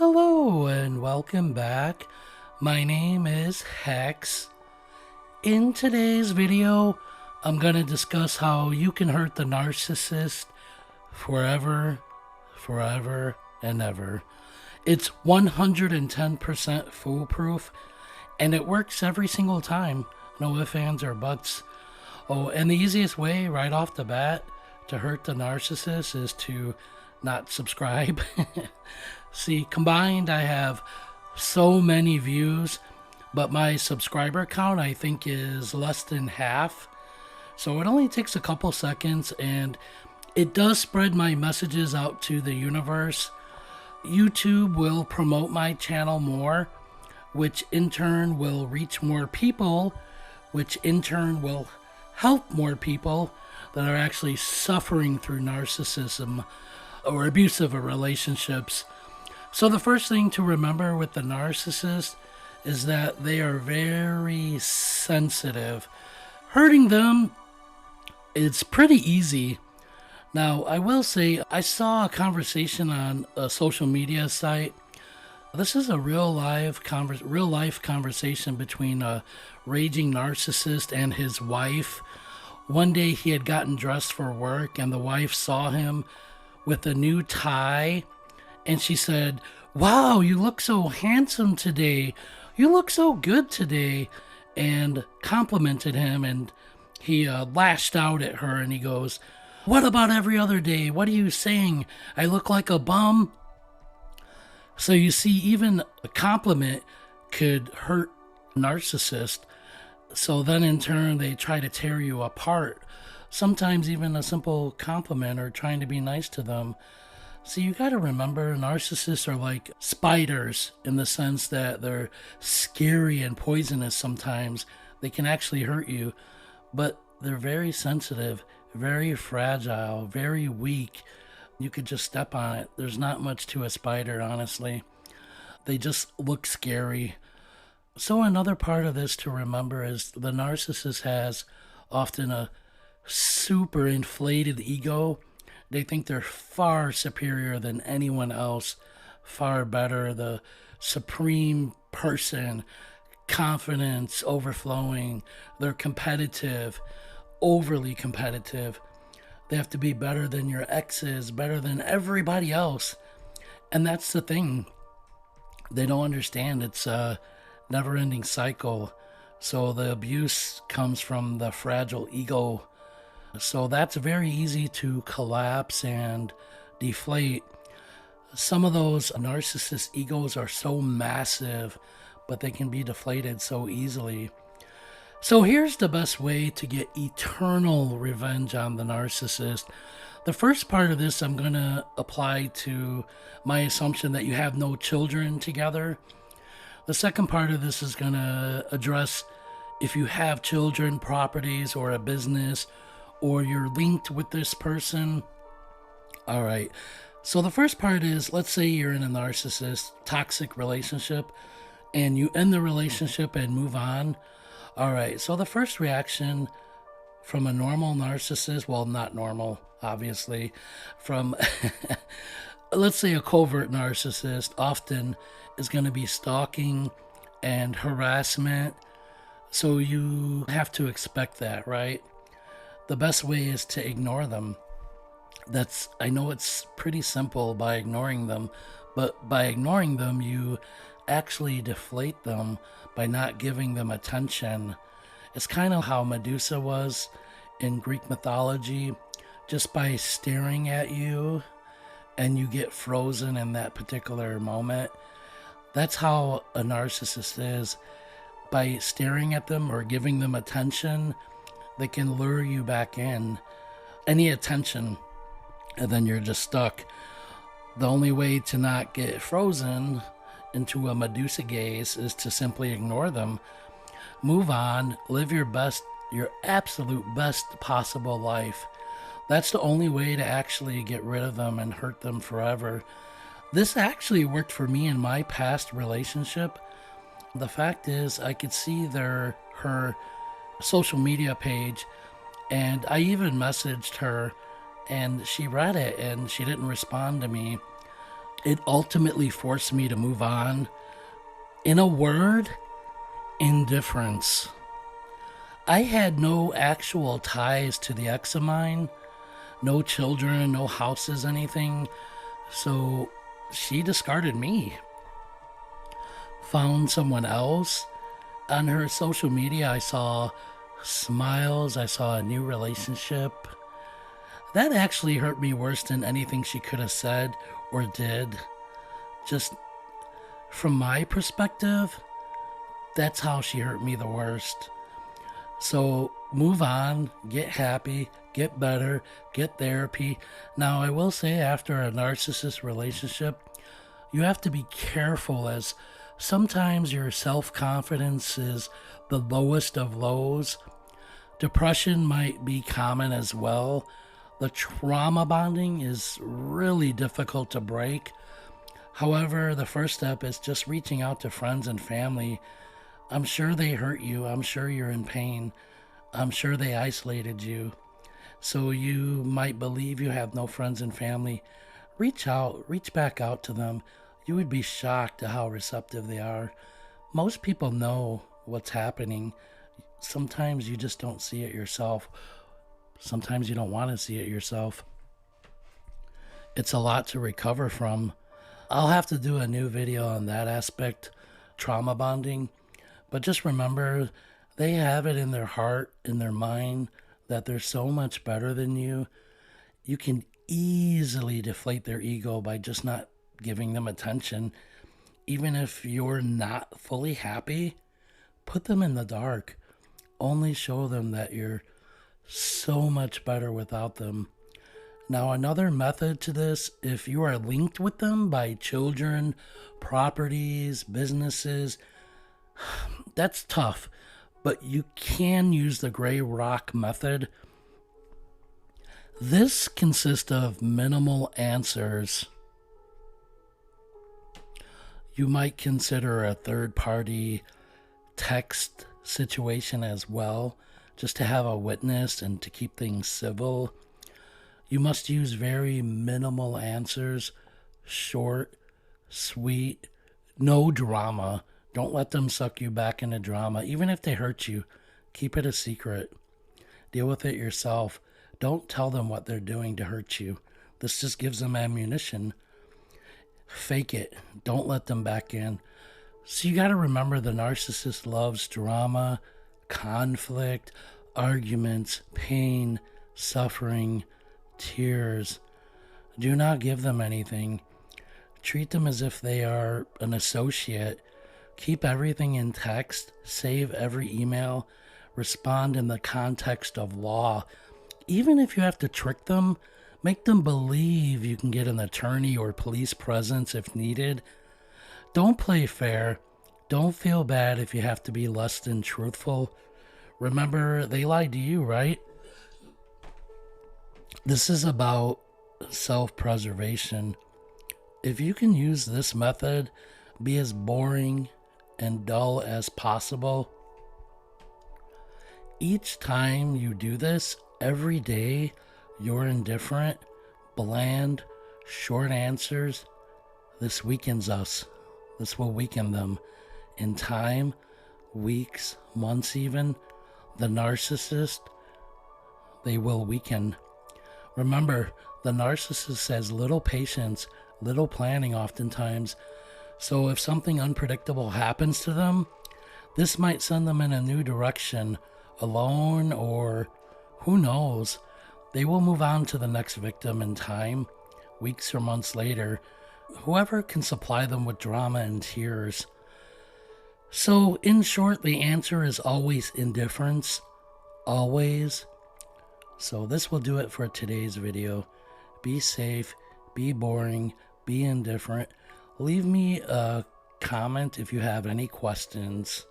Hello and welcome back. My name is Hex. In today's video, I'm going to discuss how you can hurt the narcissist forever, and ever. It's 110% foolproof, and it works every single time. No ifs, ands, or buts. Oh, and the easiest way right off the bat to hurt the narcissist is to not subscribe. See, combined, I have so many views, but my subscriber count I think is less than half. So it only takes a couple seconds, and it does spread my messages out to the universe. YouTube will promote my channel more, which in turn will reach more people, which in turn will help more people that are actually suffering through narcissism or abusive relationships. So the first thing to remember with the narcissist is that they are very sensitive. Hurting them, it's pretty easy. Now, I will say, I saw a conversation on a social media site. This is a real life conversation between a raging narcissist and his wife. One day he had gotten dressed for work and the wife saw him with a new tie, and she said, "Wow, you look so handsome today. You look so good today," and complimented him, and he lashed out at her and he goes, "What about every other day? What are you saying? I look like a bum?" So you see, even a compliment could hurt a narcissist. So then in turn, they try to tear you apart. Sometimes even a simple compliment or trying to be nice to them. So you got to remember, narcissists are like spiders in the sense that they're scary and poisonous sometimes. They can actually hurt you, but they're very sensitive, very fragile, very weak. You could just step on it. There's not much to a spider, honestly. They just look scary. So another part of this to remember is the narcissist has often a super inflated ego. They think they're far superior than anyone else, far better, the supreme person, confidence overflowing. They're competitive, overly competitive. They have to be better than your exes, better than everybody else. And that's the thing. They don't understand it's a never-ending cycle. So the abuse comes from the fragile ego. So that's very easy to collapse and deflate. Some of those narcissist egos are so massive, but they can be deflated so easily. So here's the best way to get eternal revenge on the narcissist. The first part of this I'm going to apply to my assumption that you have no children together. The second part of this is going to address if you have children, properties, or a business, or you're linked with this person. All right. So the first part is, let's say you're in a narcissist, toxic relationship, and you end the relationship and move on. All right. So the first reaction from a normal narcissist, well, not normal, obviously, from, let's say a covert narcissist, often is going to be stalking and harassment. So you have to expect that, right? The best way is to ignore them. I know it's pretty simple by ignoring them, but by ignoring them, you actually deflate them by not giving them attention. It's kind of how Medusa was in Greek mythology. Just by staring at you and you get frozen in that particular moment. That's how a narcissist is. By staring at them or giving them attention, they can lure you back in. Any attention, and then you're just stuck. The only way to not get frozen into a Medusa gaze is to simply ignore them. Move on, live your absolute best possible life. That's the only way to actually get rid of them and hurt them forever. This actually worked for me in my past relationship. The fact is, I could see her social media page, and I even messaged her, and she read it and she didn't respond to me. It ultimately forced me to move on. In a word, indifference. I had no actual ties to the ex of mine, no children, no houses, anything. So she discarded me, found someone else. On her social media, I saw smiles, I saw a new relationship. That actually hurt me worse than anything she could have said or did. Just from my perspective, that's how she hurt me the worst. So move on, get happy, get better, get therapy. Now, I will say, after a narcissist relationship, you have to be careful, as sometimes your self-confidence is the lowest of lows. Depression might be common as well. The trauma bonding is really difficult to break. However, the first step is just reaching out to friends and family. I'm sure they hurt you. I'm sure you're in pain. I'm sure they isolated you. So you might believe you have no friends and family. Reach back out to them. You would be shocked at how receptive they are. Most people know what's happening. Sometimes you just don't see it yourself. Sometimes you don't want to see it yourself. It's a lot to recover from. I'll have to do a new video on that aspect, trauma bonding. But just remember, they have it in their heart, in their mind, that they're so much better than you. You can easily deflate their ego by just not giving them attention. Even if you're not fully happy, put them in the dark. Only show them that you're so much better without them. Now, another method to this, if you are linked with them by children, properties, businesses, that's tough, but you can use the gray rock method. This consists of minimal answers. You might consider a third-party text situation as well, just to have a witness and to keep things civil. You must use very minimal answers, short, sweet, no drama. Don't let them suck you back into drama. Even if they hurt you, keep it a secret. Deal with it yourself. Don't tell them what they're doing to hurt you. This just gives them ammunition. Fake it. Don't let them back in. So you got to remember, the narcissist loves drama, conflict, arguments, pain, suffering, tears. Do not give them anything. Treat them as if they are an associate. Keep everything in text. Save every email. Respond in the context of law. Even if you have to trick them, make them believe you can get an attorney or police presence if needed. Don't play fair. Don't feel bad if you have to be less than truthful. Remember, they lied to you, right? This is about self-preservation. If you can use this method, be as boring and dull as possible. Each time you do this, every day, you're indifferent, bland, short answers. This weakens us. This will weaken them. In time, weeks, months even, the narcissist, they will weaken. Remember, the narcissist has little patience, little planning oftentimes. So if something unpredictable happens to them, this might send them in a new direction, alone, or who knows. They will move on to the next victim in time, weeks or months later. Whoever can supply them with drama and tears. So, in short, the answer is always indifference. Always. So this will do it for today's video. Be safe, be boring, be indifferent. Leave me a comment if you have any questions.